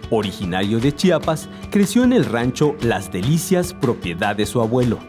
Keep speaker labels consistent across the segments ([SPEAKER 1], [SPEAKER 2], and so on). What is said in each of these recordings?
[SPEAKER 1] Originario de Chiapas, creció en el rancho Las Delicias, propiedad de su abuelo.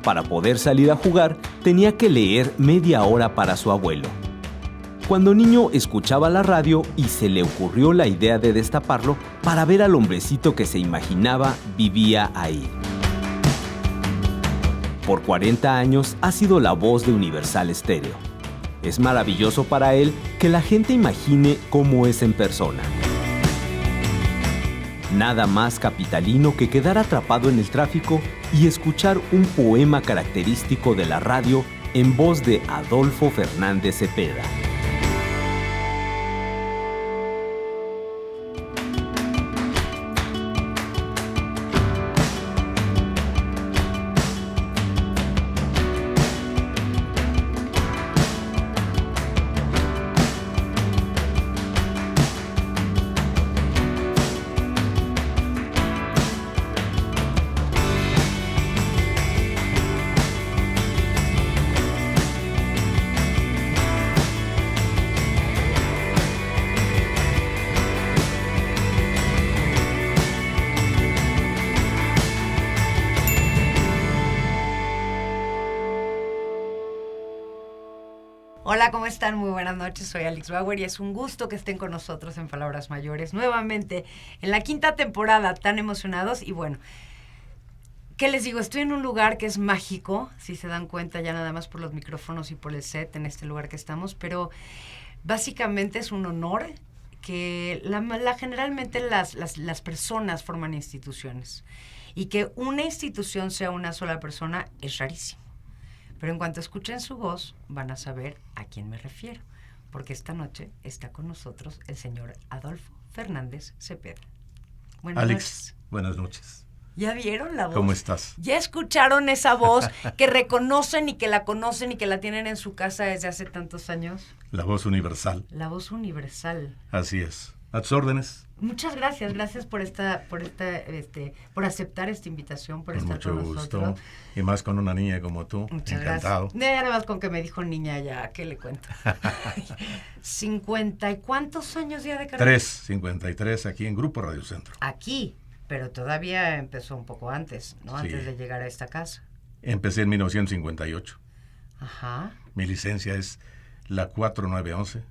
[SPEAKER 1] Para poder salir a jugar, tenía que leer media hora para su abuelo. Cuando niño escuchaba la radio y se le ocurrió la idea de destaparlo para ver al hombrecito que se imaginaba vivía ahí. Por 40 años ha sido la voz de Universal Stereo. Es maravilloso para él que la gente imagine cómo es en persona. Nada más capitalino que quedar atrapado en el tráfico y escuchar un poema característico de la radio en voz de Adolfo Fernández Cepeda.
[SPEAKER 2] Hola, ¿cómo están? Muy buenas noches, soy Alex Bauer y es un gusto que estén con nosotros en Palabras Mayores nuevamente en la 5ª temporada, tan emocionados. Y bueno, ¿qué les digo? Estoy en un lugar que es mágico, si se dan cuenta ya nada más por los micrófonos y por el set en este lugar que estamos, pero básicamente es un honor que generalmente las personas forman instituciones y que una institución sea una sola persona es rarísimo. Pero en cuanto escuchen su voz, van a saber a quién me refiero, porque esta noche está con nosotros el señor Adolfo Fernández Cepeda. Buenas
[SPEAKER 3] Alex,
[SPEAKER 2] noches.
[SPEAKER 3] Buenas noches.
[SPEAKER 2] ¿Ya vieron la voz?
[SPEAKER 3] ¿Cómo estás?
[SPEAKER 2] ¿Ya escucharon esa voz que reconocen y que la conocen y que la tienen en su casa desde hace tantos años?
[SPEAKER 3] La voz universal.
[SPEAKER 2] La voz universal.
[SPEAKER 3] Así es. A tus órdenes.
[SPEAKER 2] Muchas gracias por aceptar esta invitación, por estar con nosotros.
[SPEAKER 3] Mucho gusto. Y más con una niña como tú.
[SPEAKER 2] Muchas
[SPEAKER 3] Encantado.
[SPEAKER 2] gracias. Nada más con que me dijo niña ya, ¿qué le cuento? 50 y cuántos años ya de carrera.
[SPEAKER 3] 53 aquí en Grupo Radio Centro.
[SPEAKER 2] Aquí, pero todavía empezó un poco antes, ¿no?
[SPEAKER 3] Sí.
[SPEAKER 2] Antes de llegar a esta casa.
[SPEAKER 3] Empecé en 1958.
[SPEAKER 2] Ajá.
[SPEAKER 3] Mi licencia es la 4911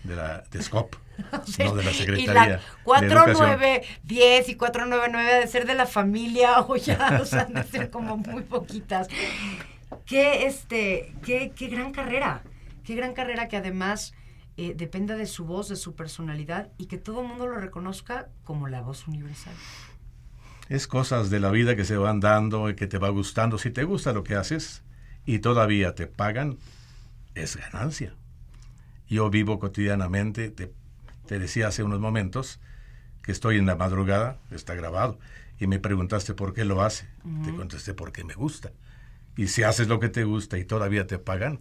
[SPEAKER 3] de SCOP,
[SPEAKER 2] O sea,
[SPEAKER 3] no de la
[SPEAKER 2] y
[SPEAKER 3] Secretaría
[SPEAKER 2] la
[SPEAKER 3] de
[SPEAKER 2] 4910 y 4999 ha de ser de la familia o ya, o sea, han de ser como muy poquitas. Qué gran carrera. Qué gran carrera que además dependa de su voz, de su personalidad y que todo el mundo lo reconozca como la voz universal.
[SPEAKER 3] Es cosas de la vida que se van dando y que te va gustando. Si te gusta lo que haces y todavía te pagan, es ganancia. Yo vivo cotidianamente, te decía hace unos momentos que estoy en la madrugada, está grabado, y me preguntaste por qué lo hace. Te contesté porque me gusta. Y si haces lo que te gusta y todavía te pagan,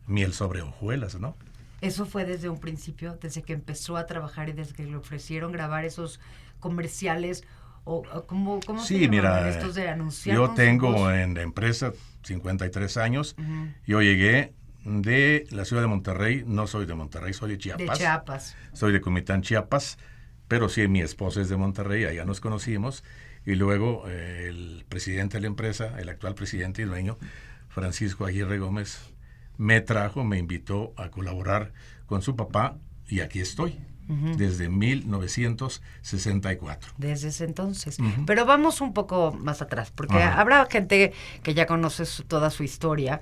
[SPEAKER 3] miel sobre hojuelas, ¿no?
[SPEAKER 2] Eso fue desde un principio, desde que empezó a trabajar y desde que le ofrecieron grabar esos comerciales o ¿cómo
[SPEAKER 3] Sí,
[SPEAKER 2] se llaman
[SPEAKER 3] mira,
[SPEAKER 2] estos de anunciar?
[SPEAKER 3] yo
[SPEAKER 2] con su
[SPEAKER 3] tengo
[SPEAKER 2] voz?
[SPEAKER 3] en la empresa 53 años. Yo llegué de la ciudad de Monterrey, no soy de Monterrey, soy de Chiapas.
[SPEAKER 2] De Chiapas.
[SPEAKER 3] Soy de Comitán, Chiapas, pero sí, mi esposa es de Monterrey, allá nos conocimos, y luego el presidente de la empresa, el actual presidente y dueño, Francisco Aguirre Gómez, me invitó a colaborar con su papá, y aquí estoy, desde 1964.
[SPEAKER 2] Desde ese entonces.
[SPEAKER 3] Uh-huh.
[SPEAKER 2] Pero vamos un poco más atrás, porque
[SPEAKER 3] Ajá.
[SPEAKER 2] habrá gente que ya conoce toda su historia,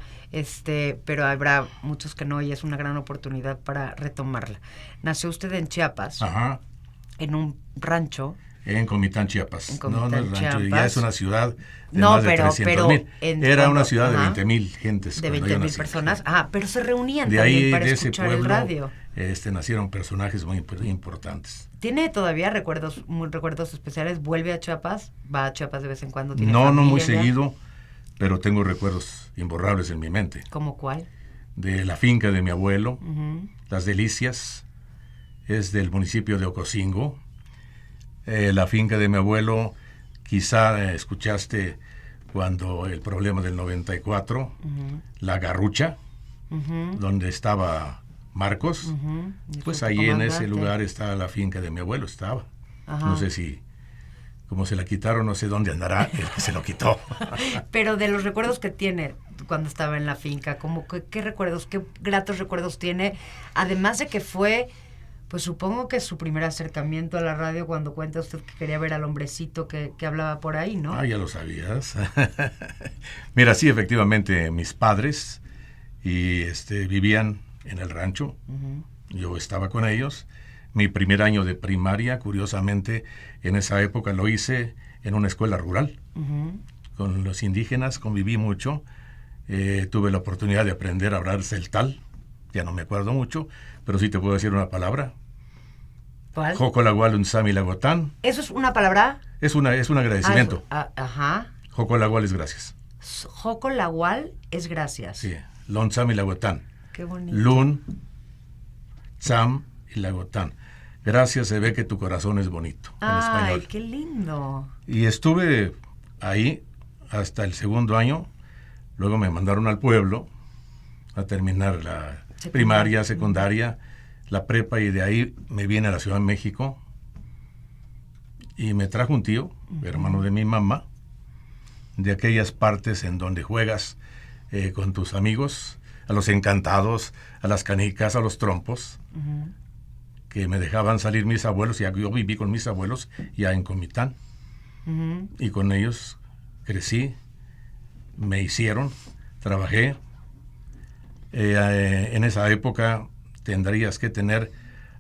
[SPEAKER 2] pero habrá muchos que no, y es una gran oportunidad para retomarla. Nació usted en Chiapas,
[SPEAKER 3] Ajá.
[SPEAKER 2] en un rancho.
[SPEAKER 3] En Comitán, Chiapas.
[SPEAKER 2] En Comitán,
[SPEAKER 3] no es rancho,
[SPEAKER 2] Chiapas.
[SPEAKER 3] ya es una ciudad de
[SPEAKER 2] No,
[SPEAKER 3] más de
[SPEAKER 2] pero
[SPEAKER 3] 300,000. Era
[SPEAKER 2] cuando-
[SPEAKER 3] una ciudad de
[SPEAKER 2] ajá.
[SPEAKER 3] 20,000 gentes.
[SPEAKER 2] De
[SPEAKER 3] cuando yo
[SPEAKER 2] 20,000
[SPEAKER 3] nací.
[SPEAKER 2] personas. Pero se reunían
[SPEAKER 3] De
[SPEAKER 2] también
[SPEAKER 3] ahí,
[SPEAKER 2] para
[SPEAKER 3] de ese
[SPEAKER 2] escuchar
[SPEAKER 3] pueblo,
[SPEAKER 2] el radio.
[SPEAKER 3] nacieron personajes muy importantes.
[SPEAKER 2] ¿Tiene todavía recuerdos especiales? ¿Vuelve a Chiapas? ¿Va a Chiapas de vez en cuando? ¿Tiene
[SPEAKER 3] No muy
[SPEAKER 2] familia allá?
[SPEAKER 3] seguido, pero tengo recuerdos imborrables en mi mente.
[SPEAKER 2] ¿Cómo cuál?
[SPEAKER 3] De la finca de mi abuelo,
[SPEAKER 2] Uh-huh.
[SPEAKER 3] Las Delicias, es del municipio de Ocosingo. La finca de mi abuelo, quizá escuchaste cuando el problema del 94,
[SPEAKER 2] Uh-huh.
[SPEAKER 3] La Garrucha,
[SPEAKER 2] Uh-huh.
[SPEAKER 3] donde estaba Marcos,
[SPEAKER 2] Uh-huh.
[SPEAKER 3] pues
[SPEAKER 2] Es un
[SPEAKER 3] ahí
[SPEAKER 2] poco
[SPEAKER 3] en
[SPEAKER 2] más
[SPEAKER 3] ese
[SPEAKER 2] grande.
[SPEAKER 3] lugar está la finca de mi abuelo, estaba.
[SPEAKER 2] Ajá.
[SPEAKER 3] No sé si, como se la quitaron, no sé dónde andará el que se lo quitó.
[SPEAKER 2] Pero de los recuerdos que tiene cuando estaba en la finca, ¿qué recuerdos, qué gratos recuerdos tiene? Además de que fue, pues supongo que su primer acercamiento a la radio cuando cuenta usted que quería ver al hombrecito que hablaba por ahí, ¿no?
[SPEAKER 3] Ah, ya lo sabías. Mira, sí, efectivamente, mis padres vivían en el rancho.
[SPEAKER 2] Uh-huh.
[SPEAKER 3] Yo estaba con ellos. Mi primer año de primaria, curiosamente, en esa época lo hice en una escuela rural.
[SPEAKER 2] Uh-huh.
[SPEAKER 3] Con los indígenas conviví mucho. Tuve la oportunidad de aprender a hablar celtal. Ya no me acuerdo mucho, pero sí te puedo decir una palabra.
[SPEAKER 2] ¿Cuál?
[SPEAKER 3] Jocolagual unsami lagotán.
[SPEAKER 2] ¿Eso es una palabra?
[SPEAKER 3] Es un agradecimiento.
[SPEAKER 2] Ajá.
[SPEAKER 3] Jocolagual es gracias.
[SPEAKER 2] Jocolagual es gracias.
[SPEAKER 3] Sí. Lonsam y lagotán.
[SPEAKER 2] Qué bonito.
[SPEAKER 3] Lun, Sam y lagotán. Gracias, se ve que tu corazón es bonito. En español.
[SPEAKER 2] Ay, qué lindo.
[SPEAKER 3] Y estuve ahí hasta el segundo año. Luego me mandaron al pueblo a terminar la primaria, secundaria, la prepa, y de ahí me vine a la Ciudad de México. Y me trajo un tío, hermano de mi mamá, de aquellas partes en donde juegas con tus amigos, a los encantados, a las canicas, a los trompos, que me dejaban salir mis abuelos, y yo viví con mis abuelos ya en Comitán, y con ellos crecí, me hicieron, trabajé. En esa época tendrías que tener,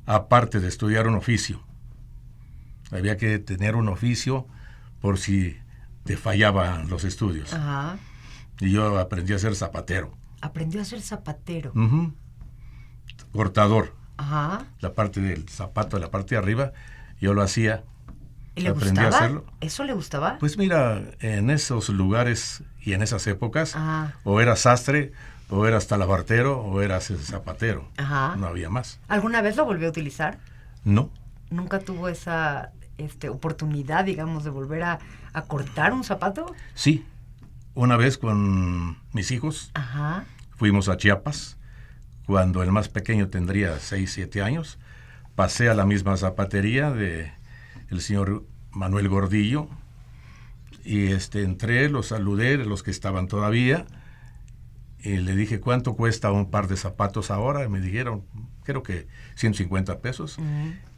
[SPEAKER 3] aparte de estudiar, un oficio. Había que tener un oficio por si te fallaban los estudios.
[SPEAKER 2] Ajá.
[SPEAKER 3] Y yo aprendí a ser zapatero.
[SPEAKER 2] Aprendió a ser zapatero.
[SPEAKER 3] Cortador.
[SPEAKER 2] Ajá.
[SPEAKER 3] La parte del zapato, la parte de arriba, yo lo hacía.
[SPEAKER 2] ¿Y le
[SPEAKER 3] aprendí
[SPEAKER 2] gustaba?
[SPEAKER 3] a hacerlo.
[SPEAKER 2] ¿Eso le gustaba?
[SPEAKER 3] Pues mira, en esos lugares y en esas épocas,
[SPEAKER 2] Ajá.
[SPEAKER 3] o eras sastre, o eras talabartero, o eras zapatero.
[SPEAKER 2] Ajá.
[SPEAKER 3] No había más.
[SPEAKER 2] ¿Alguna vez lo volvió a utilizar?
[SPEAKER 3] No.
[SPEAKER 2] ¿Nunca tuvo esa oportunidad, digamos, de volver a cortar un zapato?
[SPEAKER 3] Sí. Una vez con mis hijos,
[SPEAKER 2] Ajá.
[SPEAKER 3] fuimos a Chiapas, cuando el más pequeño tendría 6, 7 años. Pasé a la misma zapatería de el señor Manuel Gordillo, y entré, los saludé, los que estaban todavía, y le dije, ¿cuánto cuesta un par de zapatos ahora? Y me dijeron, creo que 150 pesos.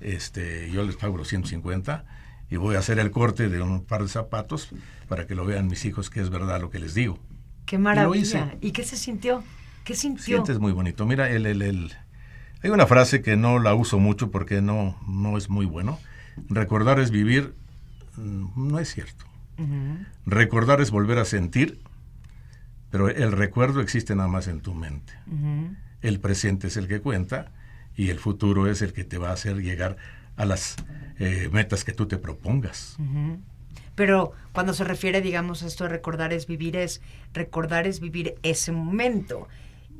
[SPEAKER 3] Yo les pago los 150 y voy a hacer el corte de un par de zapatos para que lo vean mis hijos, que es verdad lo que les digo.
[SPEAKER 2] ¡Qué maravilla!
[SPEAKER 3] Y lo hice.
[SPEAKER 2] ¿Y qué se sintió? ¿Qué sintió?
[SPEAKER 3] Sientes muy bonito. Mira, hay una frase que no la uso mucho porque no es muy bueno. Recordar es vivir. No es cierto. Recordar es volver a sentir, pero el recuerdo existe nada más en tu mente. El presente es el que cuenta y el futuro es el que te va a hacer llegar a las metas que tú te propongas.
[SPEAKER 2] Pero cuando se refiere, digamos, a esto de recordar es vivir ese momento.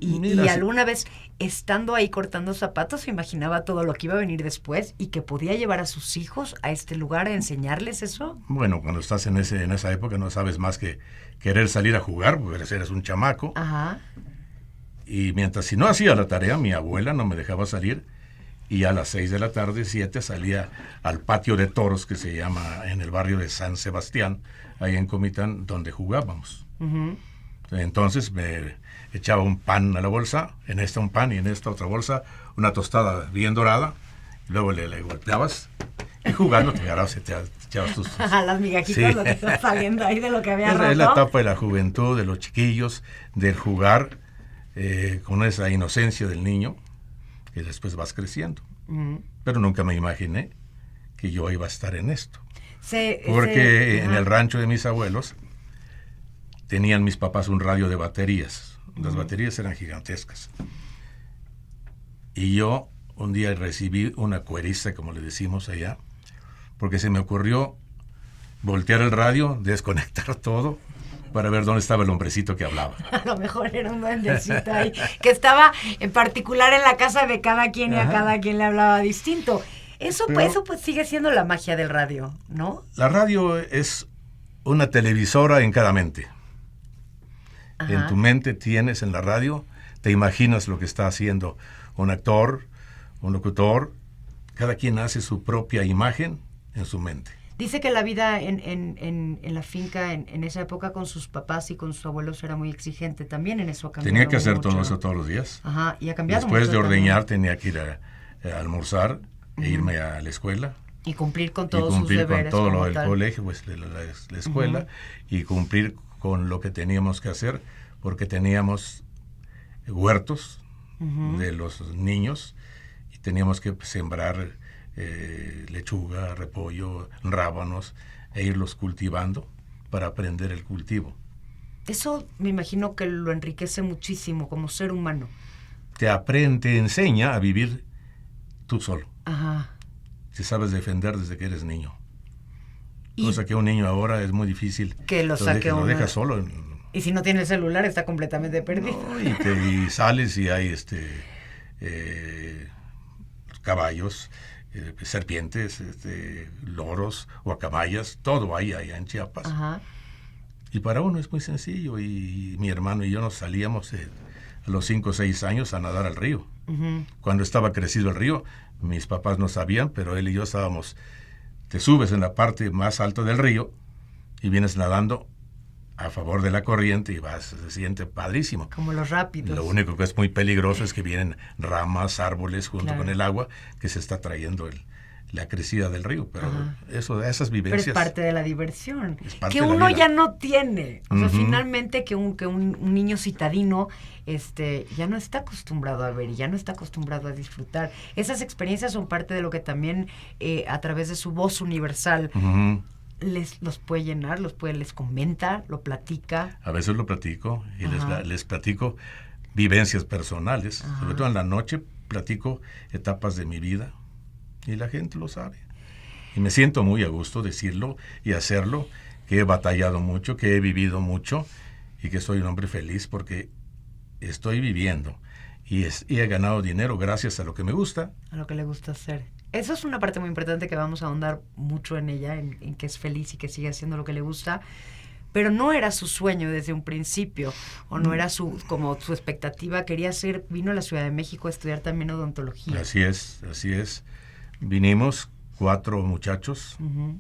[SPEAKER 2] Y alguna vez, estando ahí cortando zapatos, se imaginaba todo lo que iba a venir después y que podía llevar a sus hijos a este lugar a enseñarles eso.
[SPEAKER 3] Bueno, cuando estás en esa época no sabes más que querer salir a jugar, porque eres un chamaco.
[SPEAKER 2] Ajá.
[SPEAKER 3] Y mientras, si no hacía la tarea, mi abuela no me dejaba salir, y a las 6 de la tarde, 7, salía al patio de toros, que se llama en el barrio de San Sebastián, ahí en Comitán, donde jugábamos. Entonces me echaba un pan a la bolsa, en esta un pan y en esta otra bolsa una tostada bien dorada, y luego le golpeabas, y jugando te echabas tus
[SPEAKER 2] las migajitas, lo que está saliendo ahí de lo que había roto.
[SPEAKER 3] Es la etapa de la juventud, de los chiquillos, del jugar con esa inocencia del niño, que después vas creciendo. Pero nunca me imaginé que yo iba a estar en esto. Porque en el rancho de mis abuelos tenían mis papás un radio de baterías. Las baterías eran gigantescas. Y yo un día recibí una cueriza, como le decimos allá, porque se me ocurrió voltear el radio, desconectar todo, para ver dónde estaba el hombrecito que hablaba.
[SPEAKER 2] A lo mejor era un duendecito ahí, que estaba en particular en la casa de cada quien, y a cada quien le hablaba distinto. Eso pues sigue siendo la magia del radio, ¿no?
[SPEAKER 3] La radio es una televisora en cada mente. Ajá. En tu mente tienes en la radio, te imaginas lo que está haciendo un actor, un locutor, cada quien hace su propia imagen en su mente.
[SPEAKER 2] Dice que la vida en la finca, en esa época, con sus papás y con sus abuelos era muy exigente. También en eso ha cambiado.
[SPEAKER 3] Tenía que hacer
[SPEAKER 2] mucho.
[SPEAKER 3] todo eso todos los días.
[SPEAKER 2] Ajá, y ha cambiado
[SPEAKER 3] Después
[SPEAKER 2] mucho
[SPEAKER 3] de ordeñar
[SPEAKER 2] también.
[SPEAKER 3] tenía que ir a almorzar e irme a la escuela.
[SPEAKER 2] Y cumplir con
[SPEAKER 3] Y
[SPEAKER 2] todos sus
[SPEAKER 3] cumplir con
[SPEAKER 2] deberes.
[SPEAKER 3] todo lo
[SPEAKER 2] como
[SPEAKER 3] del
[SPEAKER 2] tal.
[SPEAKER 3] colegio, pues la escuela, y cumplir con lo que teníamos que hacer, porque teníamos huertos de los niños y teníamos que sembrar lechuga, repollo, rábanos e irlos cultivando para aprender el cultivo.
[SPEAKER 2] Eso me imagino que lo enriquece muchísimo como ser humano.
[SPEAKER 3] Te enseña a vivir tú solo.
[SPEAKER 2] Ajá.
[SPEAKER 3] Te sabes defender desde que eres niño.
[SPEAKER 2] Y
[SPEAKER 3] Cosa que un niño ahora es muy difícil.
[SPEAKER 2] que lo saque
[SPEAKER 3] lo
[SPEAKER 2] uno.
[SPEAKER 3] dejas solo.
[SPEAKER 2] Y si no tiene el celular está completamente perdido.
[SPEAKER 3] No, y sales y hay caballos, serpientes, loros, guacamayas, todo hay allá en Chiapas.
[SPEAKER 2] Ajá.
[SPEAKER 3] Y para uno es muy sencillo. Y mi hermano y yo nos salíamos a los 5 o 6 años a nadar al río. Cuando estaba crecido el río, mis papás no sabían, pero él y yo estábamos. Te subes en la parte más alta del río y vienes nadando a favor de la corriente y se siente padrísimo.
[SPEAKER 2] Como los rápidos.
[SPEAKER 3] Lo único que es muy peligroso es que vienen ramas, árboles junto
[SPEAKER 2] Claro.
[SPEAKER 3] con el agua que se está trayendo la crecida del río. Pero
[SPEAKER 2] Ajá.
[SPEAKER 3] esas
[SPEAKER 2] Pero
[SPEAKER 3] vivencias.
[SPEAKER 2] es parte de la diversión.
[SPEAKER 3] Es parte
[SPEAKER 2] Que
[SPEAKER 3] de la
[SPEAKER 2] uno
[SPEAKER 3] vida.
[SPEAKER 2] ya no tiene. O sea,
[SPEAKER 3] Ujú.
[SPEAKER 2] finalmente que un niño citadino ya no está acostumbrado a ver y ya no está acostumbrado a disfrutar. Esas experiencias son parte de lo que también a través de su voz universal
[SPEAKER 3] Ujú.
[SPEAKER 2] los puede llenar, les comenta, lo platica.
[SPEAKER 3] A veces lo platico y
[SPEAKER 2] Ajá.
[SPEAKER 3] les platico vivencias personales.
[SPEAKER 2] Ajá.
[SPEAKER 3] Sobre todo en la noche platico etapas de mi vida y la gente lo sabe. Y me siento muy a gusto decirlo y hacerlo, que he batallado mucho, que he vivido mucho y que soy un hombre feliz porque estoy viviendo y he ganado dinero gracias a lo que me gusta.
[SPEAKER 2] A lo que le gusta hacer. Eso es una parte muy importante que vamos a ahondar mucho en ella, en que es feliz y que sigue haciendo lo que le gusta, pero no era su sueño desde un principio, o no era como su expectativa, vino a la Ciudad de México a estudiar también odontología.
[SPEAKER 3] Así es. Vinimos 4 muchachos
[SPEAKER 2] Ujú.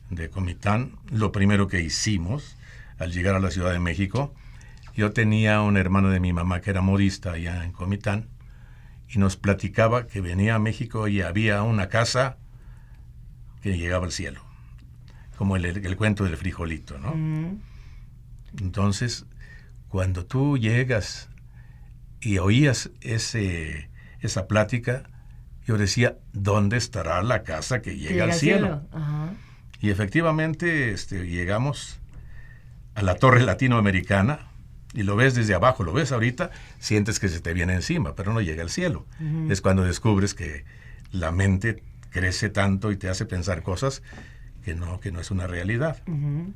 [SPEAKER 3] de Comitán. Lo primero que hicimos al llegar a la Ciudad de México, yo tenía un hermano de mi mamá que era modista allá en Comitán y nos platicaba que venía a México y había una casa que llegaba al cielo, como el cuento del frijolito, ¿no?
[SPEAKER 2] Ujú.
[SPEAKER 3] Entonces, cuando tú llegas y oías esa plática, yo decía, ¿dónde estará la casa que llega al cielo?
[SPEAKER 2] Ajá.
[SPEAKER 3] Y efectivamente llegamos a la torre latinoamericana y lo ves desde abajo, lo ves ahorita, sientes que se te viene encima, pero no llega al cielo.
[SPEAKER 2] Ujú.
[SPEAKER 3] Es cuando descubres que la mente crece tanto y te hace pensar cosas que no es una realidad.
[SPEAKER 2] Ujú.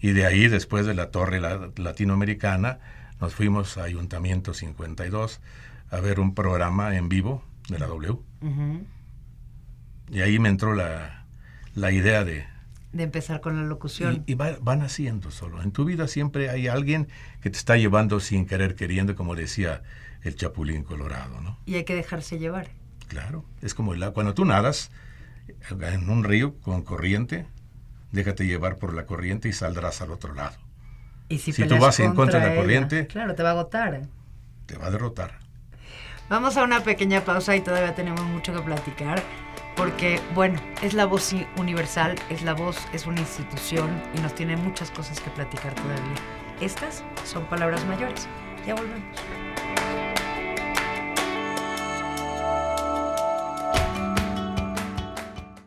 [SPEAKER 3] Y de ahí, después de la torre latinoamericana, nos fuimos a Ayuntamiento 52 a ver un programa en vivo de la W.
[SPEAKER 2] Ujú.
[SPEAKER 3] Y ahí me entró la idea de
[SPEAKER 2] empezar con la locución.
[SPEAKER 3] Y van haciendo solo. En tu vida siempre hay alguien que te está llevando sin querer queriendo, como decía el Chapulín Colorado, ¿no?
[SPEAKER 2] Y hay que dejarse llevar.
[SPEAKER 3] Claro. Es como cuando tú nadas en un río con corriente, déjate llevar por la corriente y saldrás al otro lado.
[SPEAKER 2] Y si
[SPEAKER 3] tú
[SPEAKER 2] peleas
[SPEAKER 3] vas en contra de la
[SPEAKER 2] ella,
[SPEAKER 3] corriente,
[SPEAKER 2] claro, te va a agotar.
[SPEAKER 3] te va a derrotar.
[SPEAKER 2] Vamos a una pequeña pausa y todavía tenemos mucho que platicar. Porque, bueno, es la voz universal, es una institución y nos tiene muchas cosas que platicar todavía. Estas son palabras mayores. Ya volvemos.